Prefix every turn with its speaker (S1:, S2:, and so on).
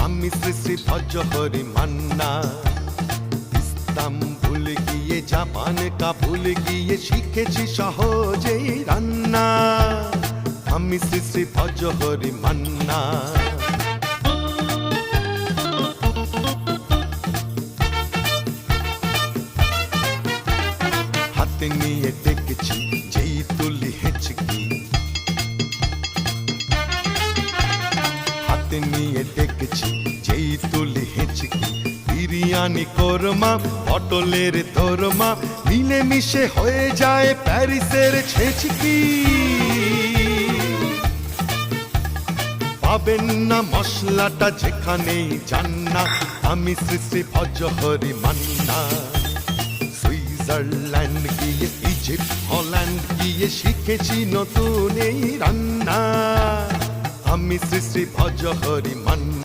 S1: আমি শ্রী শ্রী ভজহরি মান্না। ইস্তাম্বুল গিয়ে জাপান কাবুল গিয়ে শিখেছি সহজেই রান্না। আমি শ্রী শ্রী ভজহরি মান্না। হাতে নিয়ে দেখেছি যেই তুলি হেঁচকি, হাতে নিয়ে দেখেছি যেই তুলি হেঁচকি। বিরিয়ানি কোরমা পটলের দোরমা মিলে মিশে হয়ে যায় প্যারিসের ছেচকি। পাবেন না মশলাটা যেখানেই যান না, আমি শ্রী শ্রী ভজহরি মান্না। সুইজারল্যান্ড গিয়ে ইজিপ্ট হল্যান্ড গিয়ে শিখেছি নতুন এই রান্না। আমি শ্রী শ্রী ভজহরি মান্না।